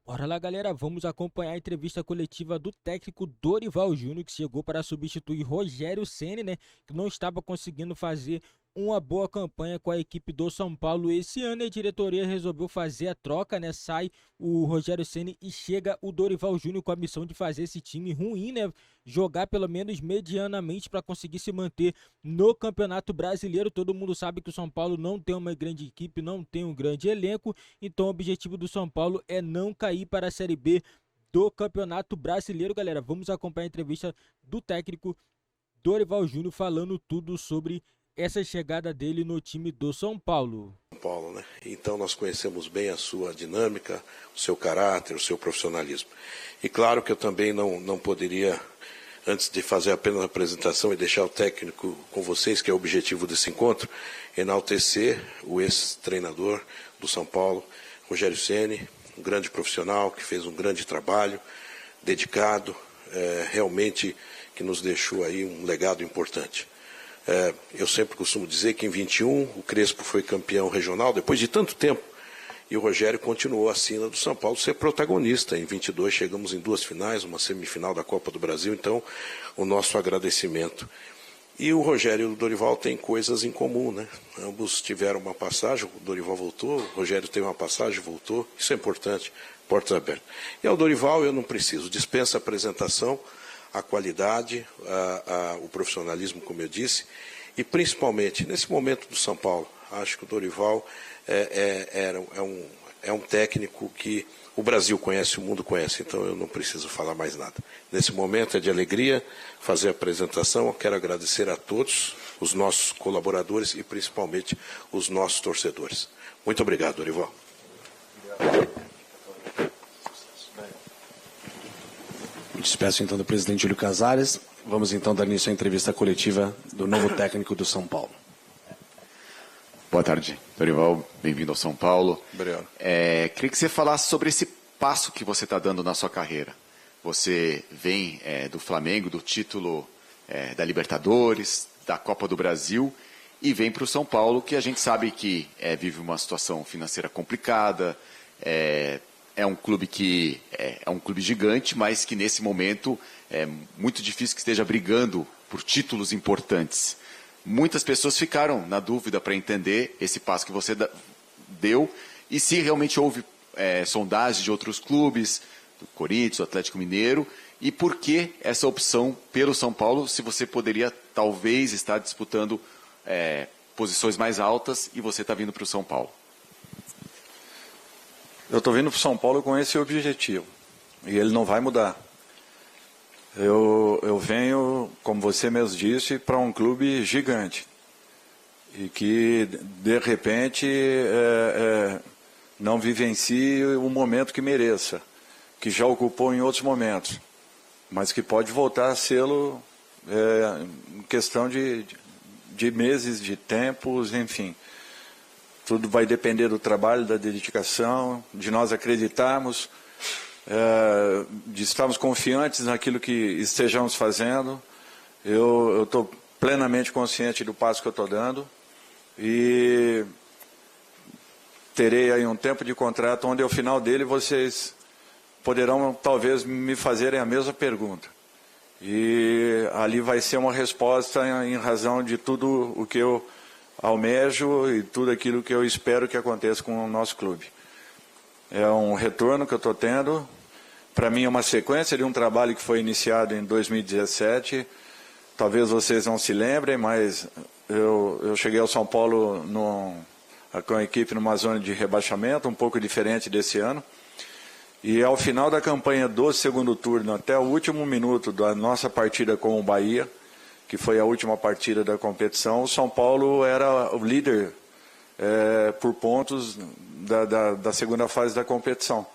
Bora lá, galera, vamos acompanhar a entrevista coletiva do técnico Dorival Júnior, que chegou para substituir Rogério Ceni, né, que não estava conseguindo fazer uma boa campanha com a equipe do São Paulo esse ano. E a diretoria resolveu fazer a troca, né? Sai o Rogério Ceni e chega o Dorival Júnior com a missão de fazer esse time ruim, né? Jogar pelo menos medianamente para conseguir se manter no Campeonato Brasileiro. Todo mundo sabe que o São Paulo não tem uma grande equipe, não tem um grande elenco, então o objetivo do São Paulo é não cair para a Série B do Campeonato Brasileiro, galera. Vamos acompanhar a entrevista do técnico Dorival Júnior falando tudo sobre essa chegada dele no time do São Paulo. Paulo, né? Então nós conhecemos bem a sua dinâmica, o seu caráter, o seu profissionalismo. E claro que eu também não poderia, antes de fazer apenas a apresentação e deixar o técnico com vocês, que é o objetivo desse encontro, enaltecer o ex-treinador do São Paulo, Rogério Ceni, um grande profissional que fez um grande trabalho, dedicado, realmente que nos deixou aí um legado importante. Eu sempre costumo dizer que em 21 o Crespo foi campeão regional, depois de tanto tempo, e o Rogério continuou a sina do São Paulo ser protagonista. Em 22 chegamos em 2 finais, uma semifinal da Copa do Brasil, então o nosso agradecimento. E o Rogério e o Dorival têm coisas em comum, né? Ambos tiveram uma passagem, o Dorival voltou, o Rogério teve uma passagem, voltou, isso é importante, portas abertas. E ao Dorival eu não preciso, dispensa apresentação, a qualidade, o profissionalismo, como eu disse, e principalmente nesse momento do São Paulo. Acho que o Dorival é um técnico que o Brasil conhece, o mundo conhece, então eu não preciso falar mais nada. Nesse momento é de alegria fazer a apresentação. Eu quero agradecer a todos os nossos colaboradores e principalmente os nossos torcedores. Muito obrigado, Dorival. Despeço então do presidente Júlio Casares. Vamos então dar início à entrevista coletiva do novo técnico do São Paulo. Boa tarde, Dorival. Bem-vindo ao São Paulo. Obrigado. Queria que você falasse sobre esse passo que você está dando na sua carreira. Você vem do Flamengo, do título da Libertadores, da Copa do Brasil, e vem para o São Paulo, que a gente sabe que vive uma situação financeira complicada. É um clube que é um clube gigante, mas que nesse momento é muito difícil que esteja brigando por títulos importantes. Muitas pessoas ficaram na dúvida para entender esse passo que você deu e se realmente houve sondagem de outros clubes, do Corinthians, do Atlético Mineiro, e por que essa opção pelo São Paulo, se você poderia talvez estar disputando posições mais altas e você está vindo para o São Paulo. Eu estou vindo para o São Paulo com esse objetivo, e ele não vai mudar. Eu venho, como você mesmo disse, para um clube gigante, e que, de repente, não vivencie o momento que mereça, que já ocupou em outros momentos, mas que pode voltar a sê-lo em questão de meses, de tempos, enfim. Tudo vai depender do trabalho, da dedicação, de nós acreditarmos, de estarmos confiantes naquilo que estejamos fazendo. Eu estou plenamente consciente do passo que eu estou dando e terei aí um tempo de contrato onde ao final dele vocês poderão talvez me fazerem a mesma pergunta. E ali vai ser uma resposta em razão de tudo o que eu almejo e tudo aquilo que eu espero que aconteça com o nosso clube. É um retorno que eu estou tendo. Para mim é uma sequência de um trabalho que foi iniciado em 2017. Talvez vocês não se lembrem, mas eu cheguei ao São Paulo com a equipe numa zona de rebaixamento, um pouco diferente desse ano. E ao final da campanha do segundo turno, até o último minuto da nossa partida com o Bahia, que foi a última partida da competição, o São Paulo era o líder por pontos da segunda fase da competição.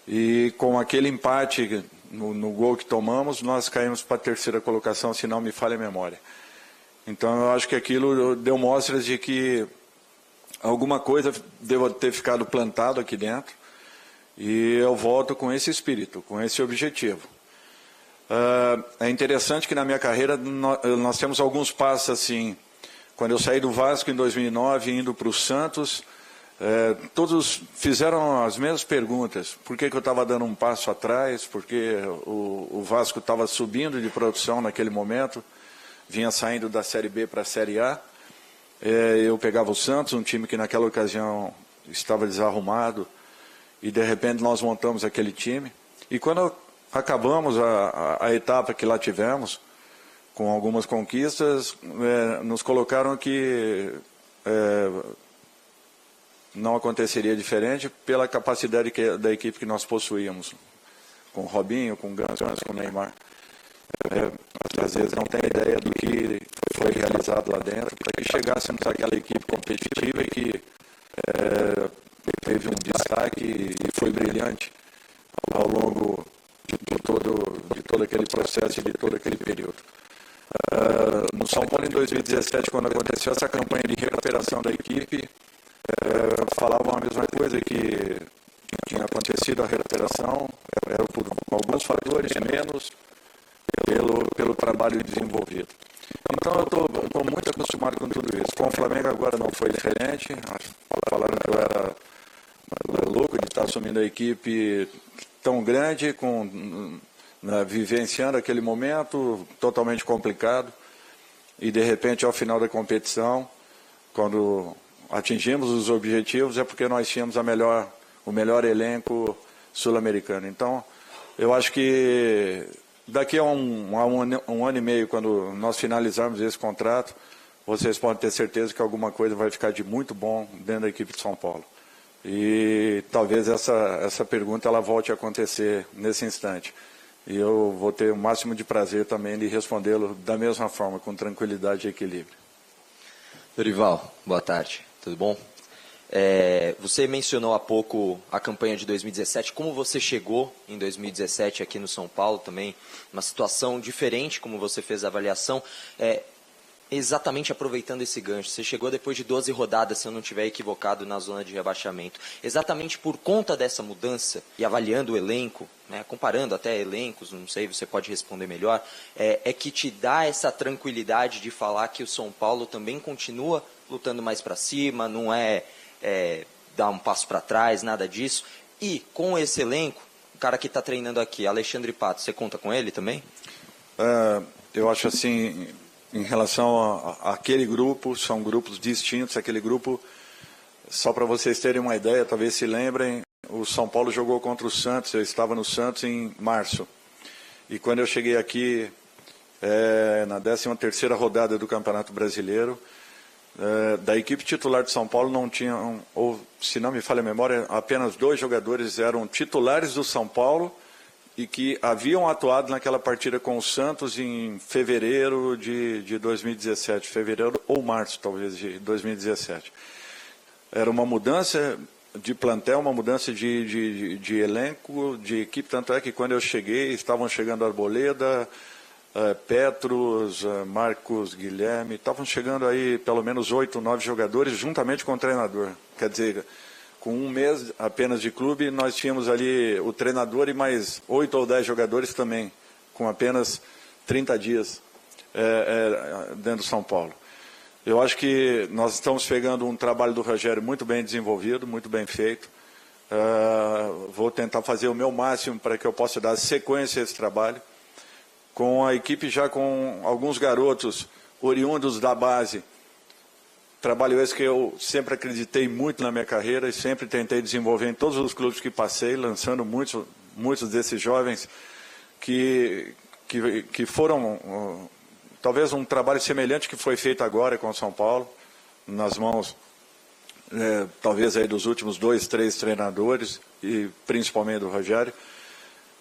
E com aquele empate no gol que tomamos, nós caímos para a terceira colocação, se não me falha a memória. Então eu acho que aquilo deu mostras de que alguma coisa deva ter ficado plantado aqui dentro, e eu volto com esse espírito, com esse objetivo. É interessante que na minha carreira nós temos alguns passos assim. Quando eu saí do Vasco em 2009, indo para o Santos, todos fizeram as mesmas perguntas. Por que eu estava dando um passo atrás? Porque o Vasco estava subindo de produção naquele momento, vinha saindo da Série B para a Série A. Eu pegava o Santos, um time que naquela ocasião estava desarrumado, e de repente nós montamos aquele time. E quando acabamos a etapa que lá tivemos, com algumas conquistas, nos colocaram que não aconteceria diferente pela capacidade da equipe que nós possuíamos, com o Robinho, com o Ganso, com o Neymar. Às vezes não tem ideia do que foi realizado lá dentro, para que chegássemos àquela equipe competitiva e que teve um destaque e foi brilhante ao longo de todo aquele processo e de todo aquele período. No São Paulo, em 2017, quando aconteceu essa campanha de recuperação da equipe, falavam a mesma coisa, que tinha acontecido a recuperação, era por alguns fatores, menos pelo trabalho desenvolvido. Então eu estou muito acostumado com tudo isso. Com o Flamengo agora não foi diferente. Falaram que eu era louco de estar assumindo a equipe tão grande, vivenciando aquele momento totalmente complicado. E de repente, ao final da competição, quando atingimos os objetivos, é porque nós tínhamos o melhor elenco sul-americano. Então, eu acho que daqui a um ano e meio, quando nós finalizarmos esse contrato, vocês podem ter certeza que alguma coisa vai ficar de muito bom dentro da equipe de São Paulo. E talvez essa pergunta ela volte a acontecer nesse instante. E eu vou ter o máximo de prazer também de respondê-lo da mesma forma, com tranquilidade e equilíbrio. Dorival, boa tarde, tudo bom? Você mencionou há pouco a campanha de 2017, como você chegou em 2017 aqui no São Paulo também, uma situação diferente, como você fez a avaliação, exatamente aproveitando esse gancho, você chegou depois de 12 rodadas, se eu não estiver equivocado, na zona de rebaixamento, exatamente por conta dessa mudança, e avaliando o elenco, né, comparando até elencos, não sei, você pode responder melhor, que te dá essa tranquilidade de falar que o São Paulo também continua lutando mais para cima, não dar um passo para trás, nada disso. E com esse elenco, o cara que está treinando aqui, Alexandre Pato, você conta com ele também? Eu acho assim, em relação àquele grupo, são grupos distintos. Aquele grupo, só para vocês terem uma ideia, talvez se lembrem, o São Paulo jogou contra o Santos, eu estava no Santos em março. E quando eu cheguei aqui, na 13ª rodada do Campeonato Brasileiro, da equipe titular de São Paulo não tinham, ou se não me falha a memória, apenas 2 jogadores eram titulares do São Paulo e que haviam atuado naquela partida com o Santos em fevereiro de 2017, fevereiro ou março talvez de 2017. Era uma mudança de plantel, uma mudança de elenco, de equipe, tanto é que quando eu cheguei, estavam chegando Arboleda, Petros, Marcos, Guilherme, estavam chegando aí pelo menos 8, 9 jogadores juntamente com o treinador. Quer dizer, com um mês apenas de clube, nós tínhamos ali o treinador e mais 8 ou 10 jogadores também, com apenas 30 dias dentro do São Paulo. Eu acho que nós estamos pegando um trabalho do Rogério muito bem desenvolvido, muito bem feito. Vou tentar fazer o meu máximo para que eu possa dar sequência a esse trabalho. Com a equipe já com alguns garotos oriundos da base. Trabalho esse que eu sempre acreditei muito na minha carreira e sempre tentei desenvolver em todos os clubes que passei, lançando muitos desses jovens que foram, talvez um trabalho semelhante que foi feito agora com o São Paulo, nas mãos, talvez aí dos últimos 2, 3 treinadores, e principalmente do Rogério,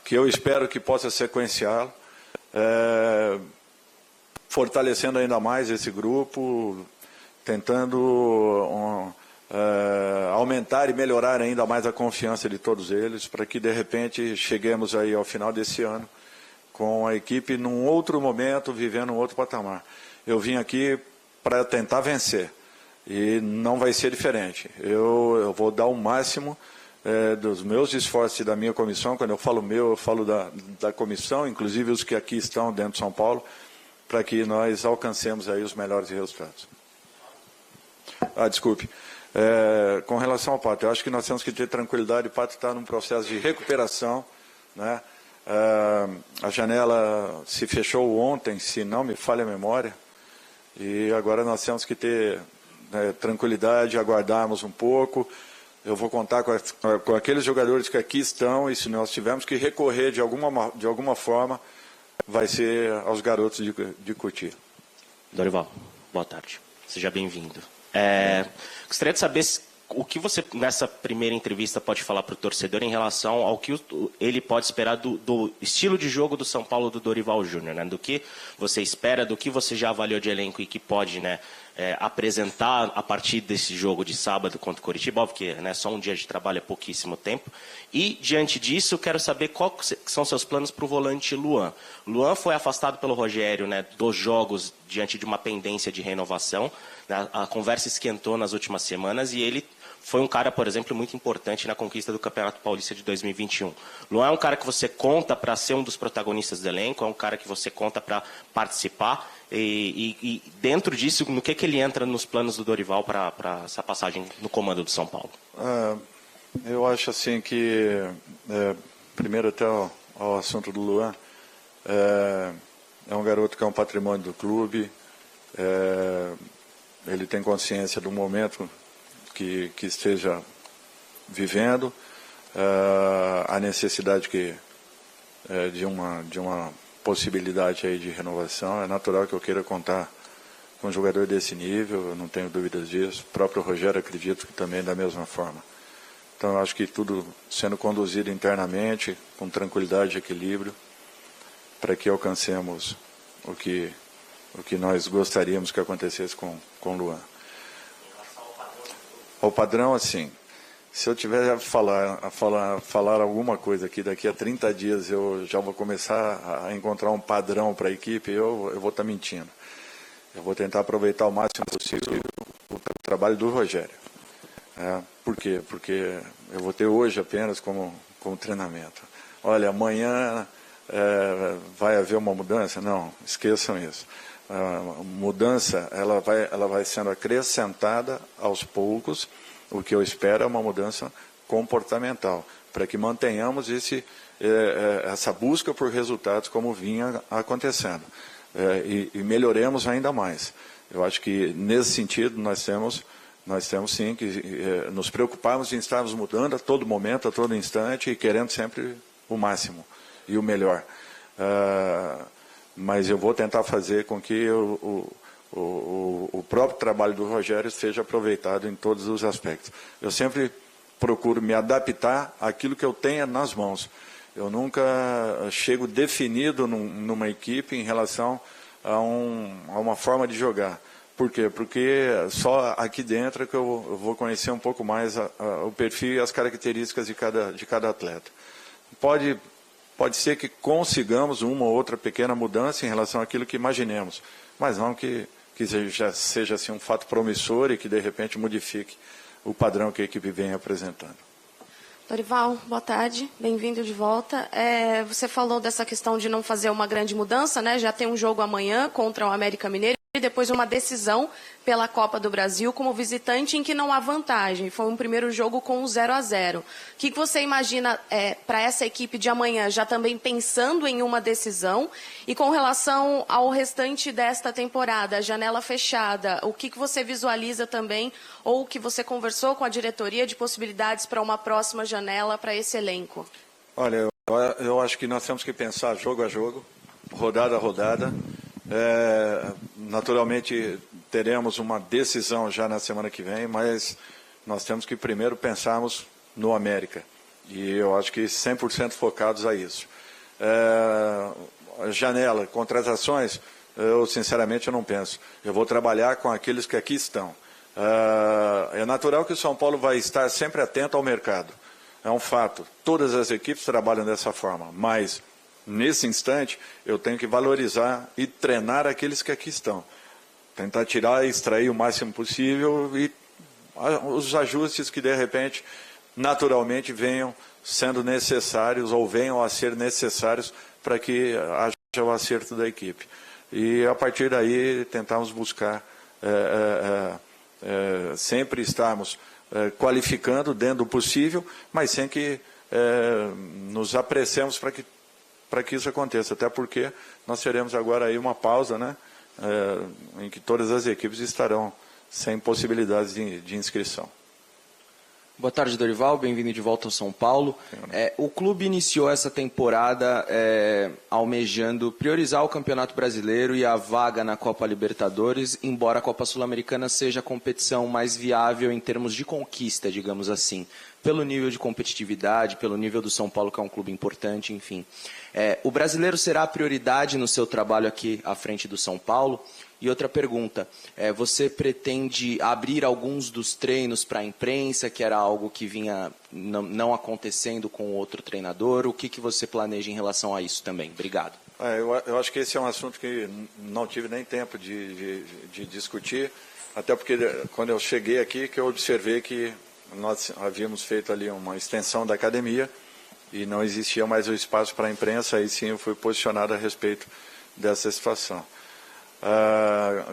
que eu espero que possa sequenciá-lo. Fortalecendo ainda mais esse grupo, tentando aumentar e melhorar ainda mais a confiança de todos eles, para que de repente cheguemos aí ao final desse ano com a equipe num outro momento, vivendo um outro patamar. Eu vim aqui para tentar vencer e não vai ser diferente. Eu vou dar o máximo dos meus esforços e da minha comissão. Quando eu falo eu falo da comissão, inclusive os que aqui estão dentro de São Paulo, para que nós alcancemos aí os melhores resultados. Desculpe. Com relação ao Pato, eu acho que nós temos que ter tranquilidade. O Pato está num processo de recuperação, né? A janela se fechou ontem, se não me falha a memória, e agora nós temos que ter tranquilidade, aguardarmos um pouco. Eu vou contar com aqueles jogadores que aqui estão, e se nós tivermos que recorrer de alguma forma, vai ser aos garotos de Cotia. Dorival, boa tarde. Seja bem-vindo. Gostaria de saber o que você, nessa primeira entrevista, pode falar para o torcedor em relação ao que ele pode esperar do estilo de jogo do São Paulo do Dorival Júnior, né? Do que você espera, do que você já avaliou de elenco e que pode, né, apresentar a partir desse jogo de sábado contra o Coritiba, porque, né, só um dia de trabalho é pouquíssimo tempo. E, diante disso, eu quero saber quais são seus planos para o volante Luan. Luan foi afastado pelo Rogério, né, dos jogos diante de uma pendência de renovação. A conversa esquentou nas últimas semanas e ele foi um cara, por exemplo, muito importante na conquista do Campeonato Paulista de 2021. Luan é um cara que você conta para ser um dos protagonistas do elenco, é um cara que você conta para participar. E dentro disso, no que ele entra nos planos do Dorival para essa passagem no comando do São Paulo? Eu acho assim que, primeiro até ao assunto do Luan, é um garoto que é um patrimônio do clube, ele tem consciência do momento que esteja vivendo, a necessidade de uma possibilidade aí de renovação. É natural que eu queira contar com um jogador desse nível, eu não tenho dúvidas disso. O próprio Rogério acredito que também da mesma forma. Então eu acho que tudo sendo conduzido internamente, com tranquilidade e equilíbrio, para que alcancemos o que nós gostaríamos que acontecesse com o Luan. O padrão, assim, se eu tiver a falar alguma coisa aqui, daqui a 30 dias eu já vou começar a encontrar um padrão para a equipe, eu vou estar mentindo. Eu vou tentar aproveitar o máximo possível o trabalho do Rogério. Por quê? Porque eu vou ter hoje apenas como treinamento. Olha, amanhã vai haver uma mudança? Não, esqueçam isso. A mudança ela vai sendo acrescentada aos poucos. O que eu espero é uma mudança comportamental, para que mantenhamos essa busca por resultados como vinha acontecendo, e melhoremos ainda mais. Eu acho que nesse sentido nós temos sim que nos preocuparmos em estarmos mudando a todo momento, a todo instante, e querendo sempre o máximo e o melhor. Mas eu vou tentar fazer com que o próprio trabalho do Rogério seja aproveitado em todos os aspectos. Eu sempre procuro me adaptar àquilo que eu tenha nas mãos. Eu nunca chego definido numa equipe em relação a uma forma de jogar. Por quê? Porque só aqui dentro é que eu vou conhecer um pouco mais o perfil e as características de cada atleta. Pode ser que consigamos uma ou outra pequena mudança em relação àquilo que imaginemos, mas não que seja assim, um fato promissor e que de repente modifique o padrão que a equipe vem apresentando. Dorival, boa tarde, bem-vindo de volta. Você falou dessa questão de não fazer uma grande mudança, né? Já tem um jogo amanhã contra o América Mineiro e depois uma decisão pela Copa do Brasil como visitante em que não há vantagem. Foi um primeiro jogo com 0-0. O que você imagina para essa equipe de amanhã, já também pensando em uma decisão? E com relação ao restante desta temporada, a janela fechada, o que você visualiza também, ou que você conversou com a diretoria de possibilidades para uma próxima janela para esse elenco? Olha, eu acho que nós temos que pensar jogo a jogo, rodada a rodada. Naturalmente teremos uma decisão já na semana que vem, mas nós temos que primeiro pensarmos no América, e eu acho que 100% focados a isso. Janela, contratações, eu sinceramente não penso. Eu vou trabalhar com aqueles que aqui estão. É natural que o São Paulo vai estar sempre atento ao mercado, é um fato, todas as equipes trabalham dessa forma, mas nesse instante, eu tenho que valorizar e treinar aqueles que aqui estão. Tentar tirar e extrair o máximo possível e os ajustes que, de repente, naturalmente venham sendo necessários ou venham a ser necessários para que haja o acerto da equipe. E, a partir daí, tentarmos buscar sempre estarmos qualificando dentro do possível, mas sem que nos apressemos para que isso aconteça, até porque nós teremos agora aí uma pausa, né, em que todas as equipes estarão sem possibilidades de inscrição. Boa tarde, Dorival. Bem-vindo de volta ao São Paulo. O clube iniciou essa temporada almejando priorizar o Campeonato Brasileiro e a vaga na Copa Libertadores, embora a Copa Sul-Americana seja a competição mais viável em termos de conquista, digamos assim, pelo nível de competitividade, pelo nível do São Paulo, que é um clube importante, enfim. O brasileiro será a prioridade no seu trabalho aqui à frente do São Paulo? E outra pergunta, você pretende abrir alguns dos treinos para a imprensa, que era algo que vinha não acontecendo com o outro treinador? O que você planeja em relação a isso também? Obrigado. Eu acho que esse é um assunto que não tive nem tempo de discutir, até porque quando eu cheguei aqui que eu observei que nós havíamos feito ali uma extensão da academia e não existia mais o espaço para a imprensa, aí sim eu fui posicionado a respeito dessa situação.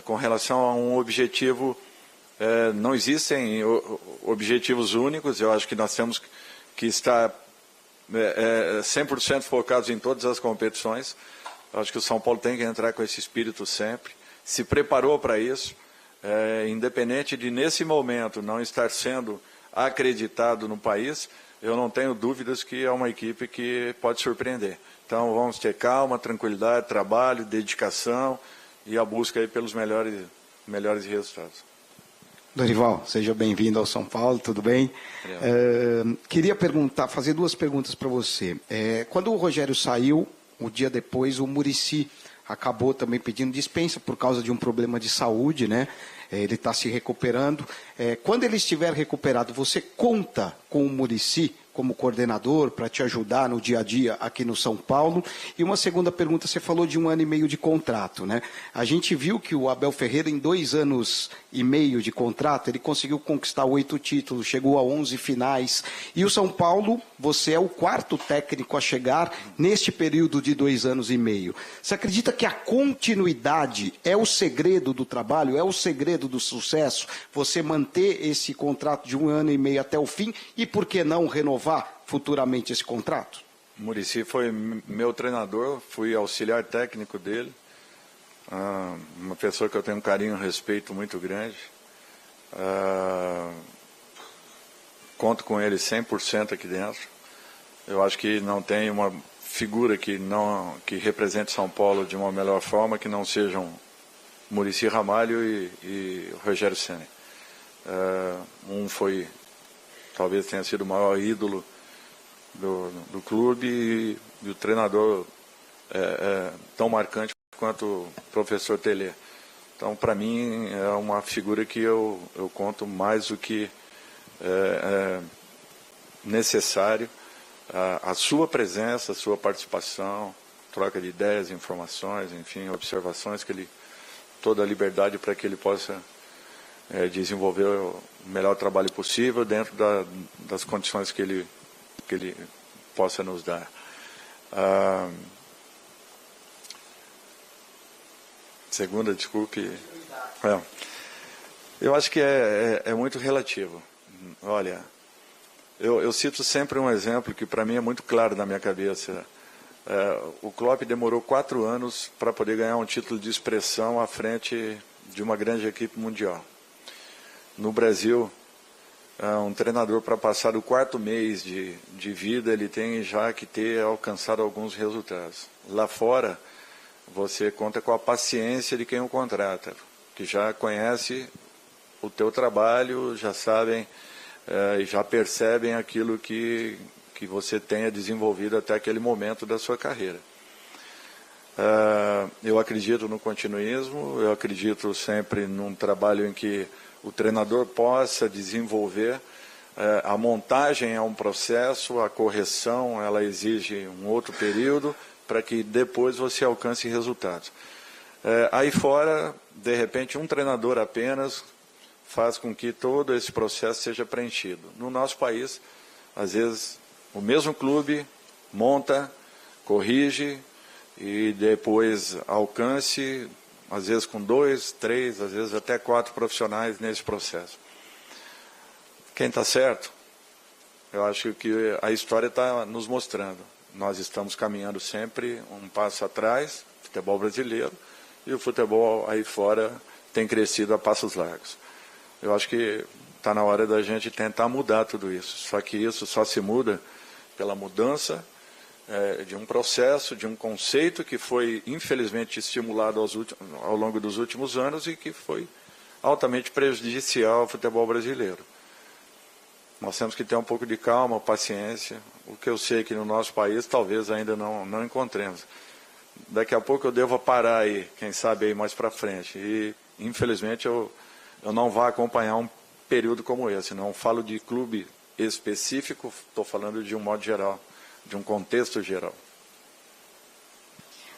Com relação a um objetivo, não existem objetivos únicos, eu acho que nós temos que estar 100% focados em todas as competições. Eu acho que o São Paulo tem que entrar com esse espírito sempre, se preparou para isso, independente de nesse momento não estar sendo acreditado no país, eu não tenho dúvidas que é uma equipe que pode surpreender. Então vamos ter calma, tranquilidade, trabalho, dedicação e a busca aí pelos melhores resultados. Dorival, seja bem-vindo ao São Paulo, tudo bem? Queria fazer duas perguntas para você. Quando o Rogério saiu, um dia depois, o Muricy acabou também pedindo dispensa por causa de um problema de saúde, né? Ele está se recuperando. Quando ele estiver recuperado, você conta com o Muricy como coordenador para te ajudar no dia a dia aqui no São Paulo? E uma segunda pergunta, você falou de 1 ano e meio de contrato, né? A gente viu que o Abel Ferreira, em 2 anos e meio de contrato, ele conseguiu conquistar 8 títulos, chegou a 11 finais. E o São Paulo, você é o 4º técnico a chegar neste período de 2 anos e meio. Você acredita que a continuidade é o segredo do trabalho, é o segredo do sucesso? Você manter esse contrato de 1 ano e meio até o fim e, por que não, renovar futuramente esse contrato? O Muricy foi meu treinador, fui auxiliar técnico dele, uma pessoa que eu tenho um carinho e um respeito muito grande. Conto com ele 100% aqui dentro. Eu acho que não tem uma figura que represente São Paulo de uma melhor forma que não sejam Muricy Ramalho e Rogério Ceni. Talvez tenha sido o maior ídolo do clube e o treinador tão marcante quanto o professor Telê. Então, para mim, é uma figura que eu conto mais do que necessário. A sua presença, a sua participação, troca de ideias, informações, enfim, observações, toda a liberdade para que ele possa desenvolver o melhor trabalho possível dentro das condições que ele possa nos dar. Segunda, desculpe. Eu acho que é muito relativo. Olha, eu cito sempre um exemplo que para mim é muito claro na minha cabeça. O Klopp demorou 4 anos para poder ganhar um título de expressão à frente de uma grande equipe mundial. No Brasil, um treinador, para passar o 4º mês de vida, ele tem já que ter alcançado alguns resultados. Lá fora, você conta com a paciência de quem o contrata, que já conhece o teu trabalho, já sabem e já percebem aquilo que você tenha desenvolvido até aquele momento da sua carreira. Eu acredito no continuismo, eu acredito sempre num trabalho em que o treinador possa desenvolver. A montagem é um processo, a correção ela exige um outro período para que depois você alcance resultados. Aí fora, de repente, um treinador apenas faz com que todo esse processo seja preenchido. No nosso país, às vezes, o mesmo clube monta, corrige e depois alcance às vezes com 2, 3, às vezes até 4 profissionais nesse processo. Quem está certo? Eu acho que a história está nos mostrando. Nós estamos caminhando sempre um passo atrás, futebol brasileiro, e o futebol aí fora tem crescido a passos largos. Eu acho que está na hora da gente tentar mudar tudo isso. Só que isso só se muda pela mudança de um processo, de um conceito que foi infelizmente estimulado ao longo dos últimos anos e que foi altamente prejudicial ao futebol brasileiro. Nós temos que ter um pouco de calma, paciência. O que eu sei que no nosso país talvez ainda não encontremos. Daqui a pouco eu devo parar aí, quem sabe aí mais para frente. E infelizmente eu não vou acompanhar um período como esse. Não falo de clube específico, estou falando de um modo geral, de um contexto geral.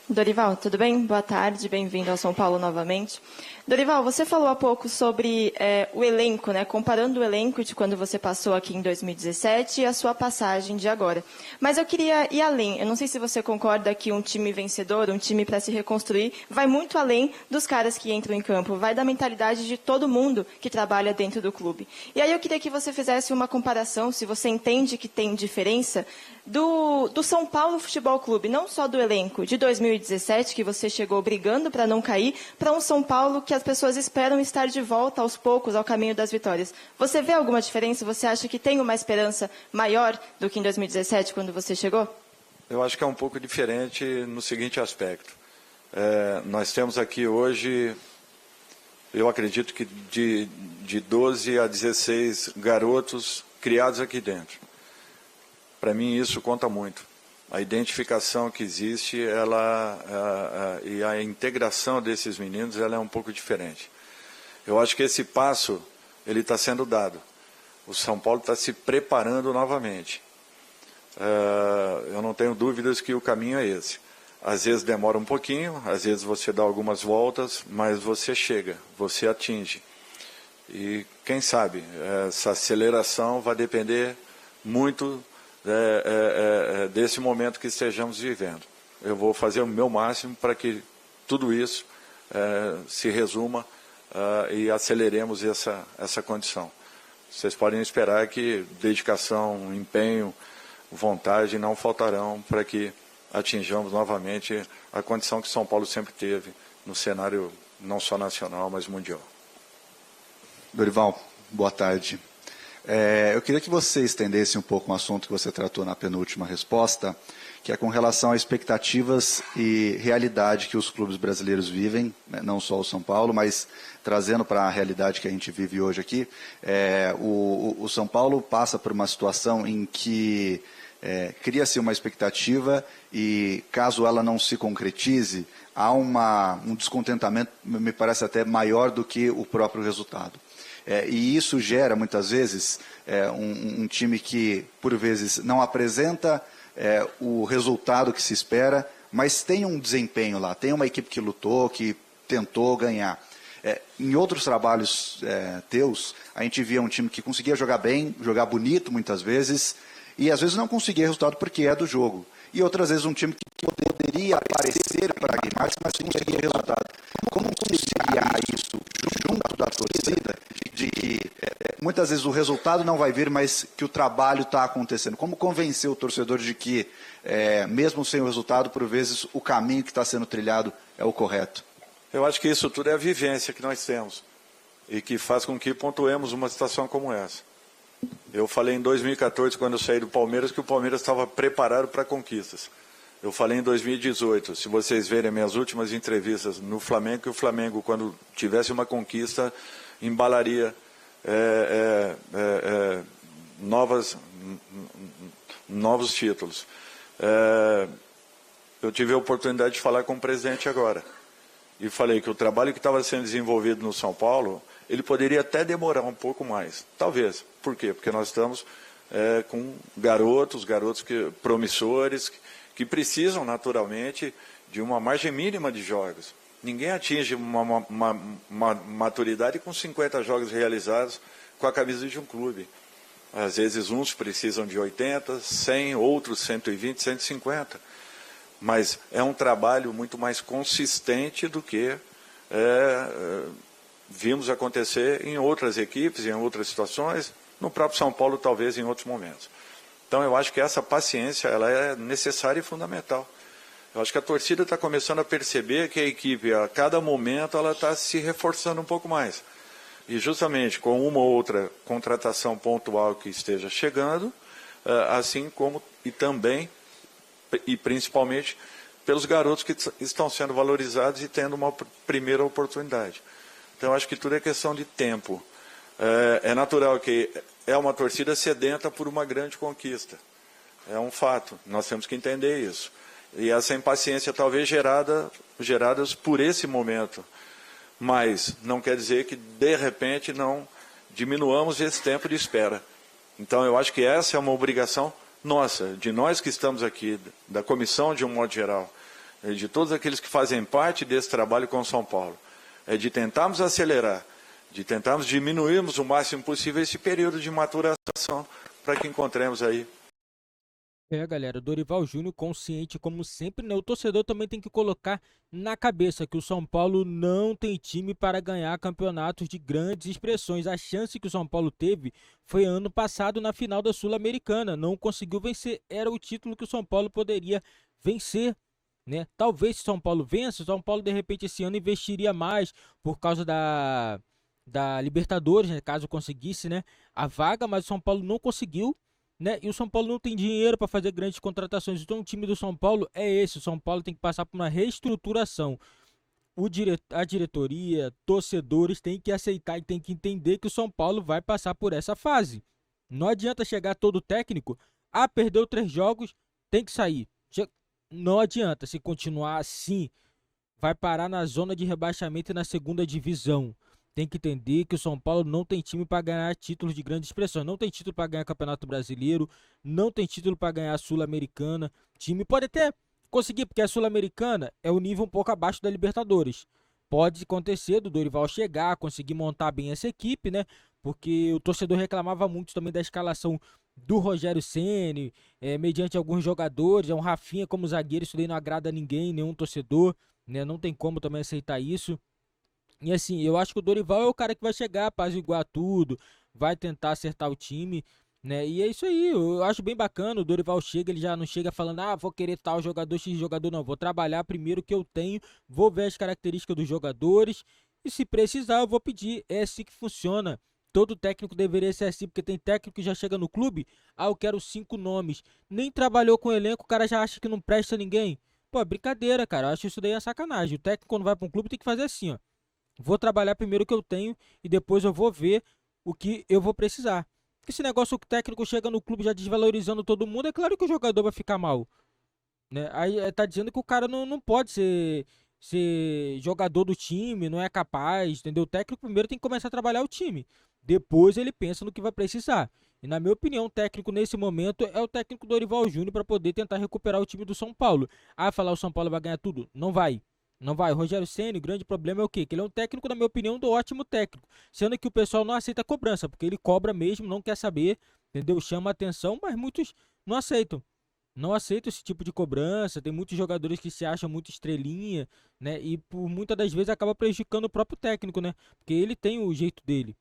Dorival, tudo bem? Boa tarde, bem-vindo ao São Paulo novamente. Dorival, você falou há pouco sobre o elenco, né? Comparando o elenco de quando você passou aqui em 2017 e a sua passagem de agora. Mas eu queria ir além. Eu não sei se você concorda que um time vencedor, um time para se reconstruir, vai muito além dos caras que entram em campo. Vai da mentalidade de todo mundo que trabalha dentro do clube. E aí eu queria que você fizesse uma comparação, se você entende que tem diferença, do São Paulo Futebol Clube, não só do elenco de 2017, que você chegou brigando para não cair, para um São Paulo que as pessoas esperam estar de volta aos poucos ao caminho das vitórias. Você vê alguma diferença? Você acha que tem uma esperança maior do que em 2017, quando você chegou? Eu acho que é um pouco diferente no seguinte aspecto. Nós temos aqui hoje, eu acredito que de 12 a 16 garotos criados aqui dentro. Para mim isso conta muito. A identificação que existe, e a integração desses meninos, ela é um pouco diferente. Eu acho que esse passo, ele está sendo dado. O São Paulo está se preparando novamente. Eu não tenho dúvidas que o caminho é esse. Às vezes demora um pouquinho, às vezes você dá algumas voltas, mas você chega, você atinge. E quem sabe, essa aceleração vai depender muito desse momento que estejamos vivendo. Eu vou fazer o meu máximo para que tudo isso se resuma e aceleremos essa condição. Vocês podem esperar que dedicação, empenho, vontade não faltarão para que atinjamos novamente a condição que São Paulo sempre teve no cenário não só nacional, mas mundial. Dorival, boa tarde. Eu queria que você estendesse um pouco um assunto que você tratou na penúltima resposta, que é com relação a expectativas e realidade que os clubes brasileiros vivem, né, não só o São Paulo, mas trazendo para a realidade que a gente vive hoje aqui. O São Paulo passa por uma situação em que cria-se uma expectativa e, caso ela não se concretize, há um descontentamento, me parece até maior do que o próprio resultado. E isso gera, muitas vezes, um time que, por vezes, não apresenta o resultado que se espera, mas tem um desempenho lá, tem uma equipe que lutou, que tentou ganhar. Em outros trabalhos teus, a gente via um time que conseguia jogar bem, jogar bonito, muitas vezes, e às vezes não conseguia resultado porque é do jogo. E outras vezes um time que poderia aparecer pragmático, mas conseguia resultado. Como conciliar isso junto da torcida, de que muitas vezes o resultado não vai vir, mas que o trabalho está acontecendo? Como convencer o torcedor de que, mesmo sem o resultado, por vezes o caminho que está sendo trilhado é o correto? Eu acho que isso tudo é a vivência que nós temos e que faz com que pontuemos uma situação como essa. Eu falei em 2014, quando eu saí do Palmeiras, que o Palmeiras estava preparado para conquistas. Eu falei em 2018, se vocês verem minhas últimas entrevistas no Flamengo, que o Flamengo, quando tivesse uma conquista, embalaria novos títulos. Eu tive a oportunidade de falar com o presidente agora. E falei que o trabalho que estava sendo desenvolvido no São Paulo, ele poderia até demorar um pouco mais. Talvez. Por quê? Porque nós estamos com garotos promissores, que precisam naturalmente de uma margem mínima de jogos. Ninguém atinge uma maturidade com 50 jogos realizados com a camisa de um clube. Às vezes uns precisam de 80, 100, outros 120, 150. Mas é um trabalho muito mais consistente do que vimos acontecer em outras equipes, em outras situações, no próprio São Paulo, talvez em outros momentos. Então, eu acho que essa paciência ela é necessária e fundamental. Eu acho que a torcida está começando a perceber que a equipe, a cada momento, ela está se reforçando um pouco mais. E justamente com uma ou outra contratação pontual que esteja chegando, assim como e também, e principalmente, pelos garotos que estão sendo valorizados e tendo uma primeira oportunidade. Então, acho que tudo é questão de tempo. É natural que é uma torcida sedenta por uma grande conquista. É um fato, nós temos que entender isso. E essa impaciência talvez geradas por esse momento. Mas não quer dizer que, de repente, não diminuamos esse tempo de espera. Então, eu acho que essa é uma obrigação nossa, de nós que estamos aqui, da comissão de um modo geral, de todos aqueles que fazem parte desse trabalho com São Paulo, é de tentarmos acelerar, de tentarmos diminuirmos o máximo possível esse período de maturação para que encontremos aí. Galera, Dorival Júnior consciente como sempre, né? O torcedor também tem que colocar na cabeça que o São Paulo não tem time para ganhar campeonatos de grandes expressões. A chance que o São Paulo teve foi ano passado na final da Sul-Americana. Não conseguiu vencer, era o título que o São Paulo poderia vencer, né? Talvez se o São Paulo vença, o São Paulo de repente esse ano investiria mais por causa da Libertadores, né? Caso conseguisse, né, a vaga, mas o São Paulo não conseguiu, né? E o São Paulo não tem dinheiro para fazer grandes contratações. Então o time do São Paulo é esse. O São Paulo tem que passar por uma reestruturação. A diretoria, torcedores têm que aceitar e têm que entender que o São Paulo vai passar por essa fase. Não adianta chegar todo técnico, perdeu 3 jogos, tem que sair. Não adianta, se continuar assim, vai parar na zona de rebaixamento e na segunda divisão. Tem que entender que o São Paulo não tem time para ganhar títulos de grande expressão. Não tem título para ganhar Campeonato Brasileiro. Não tem título para ganhar a Sul-Americana. Time pode até conseguir, porque a Sul-Americana é o nível um pouco abaixo da Libertadores. Pode acontecer do Dorival chegar, conseguir montar bem essa equipe, né? Porque o torcedor reclamava muito também da escalação do Rogério Ceni, mediante alguns jogadores. É um Rafinha como zagueiro, isso daí não agrada a ninguém, nenhum torcedor, né? Não tem como também aceitar isso. E assim, eu acho que o Dorival é o cara que vai chegar, apaziguar tudo, vai tentar acertar o time, né? E é isso aí, eu acho bem bacana. O Dorival chega, ele já não chega falando, vou querer tal jogador, X jogador, não. Vou trabalhar primeiro o que eu tenho, vou ver as características dos jogadores e se precisar eu vou pedir. É assim que funciona. Todo técnico deveria ser assim, porque tem técnico que já chega no clube, eu quero 5 nomes. Nem trabalhou com o elenco, o cara já acha que não presta ninguém. Pô, é brincadeira, cara, eu acho isso daí é sacanagem. O técnico quando vai para um clube tem que fazer assim, ó. Vou trabalhar primeiro o que eu tenho e depois eu vou ver o que eu vou precisar. Porque esse negócio que o técnico chega no clube já desvalorizando todo mundo, é claro que o jogador vai ficar mal, né? Aí tá dizendo que o cara não pode ser jogador do time, não é capaz, entendeu? O técnico primeiro tem que começar a trabalhar o time. Depois ele pensa no que vai precisar. E na minha opinião, o técnico nesse momento é o técnico Dorival Júnior para poder tentar recuperar o time do São Paulo. Falar o São Paulo vai ganhar tudo? Não vai. Não vai. O Rogério Ceni, o grande problema é o quê? Que ele é um técnico, na minha opinião, do ótimo técnico. Sendo que o pessoal não aceita cobrança, porque ele cobra mesmo, não quer saber, entendeu? Chama atenção, mas muitos não aceitam. Não aceitam esse tipo de cobrança. Tem muitos jogadores que se acham muito estrelinha, né? E por muitas das vezes acaba prejudicando o próprio técnico, né? Porque ele tem o jeito dele.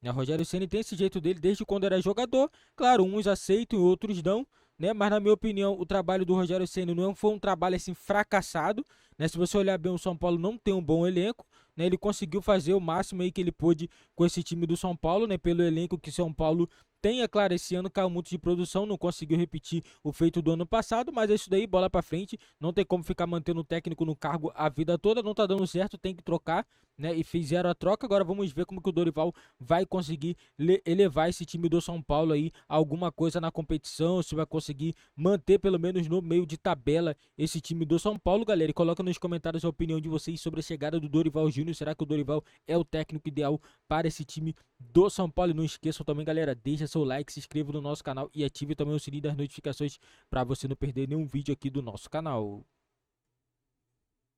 O Rogério Ceni tem esse jeito dele desde quando era jogador. Claro, uns aceitam e outros não, né? Mas na minha opinião, o trabalho do Rogério Ceni não foi um trabalho assim fracassado, né? Se você olhar bem, o São Paulo não tem um bom elenco, né? Ele conseguiu fazer o máximo aí que ele pôde com esse time do São Paulo, né? Pelo elenco que São Paulo tem, é claro, esse ano caiu muito de produção, não conseguiu repetir o feito do ano passado, mas é isso daí, bola pra frente, não tem como ficar mantendo o técnico no cargo a vida toda, não tá dando certo, tem que trocar, né? E fizeram a troca, agora vamos ver como que o Dorival vai conseguir elevar esse time do São Paulo aí a alguma coisa na competição, se vai conseguir manter pelo menos no meio de tabela esse time do São Paulo, galera, e coloca nos comentários a opinião de vocês sobre a chegada do Dorival Júnior. Será que o Dorival é o técnico ideal para esse time do São Paulo? E não esqueçam também, galera, deixa seu like, se inscreva no nosso canal e ative também o sininho das notificações para você não perder nenhum vídeo aqui do nosso canal.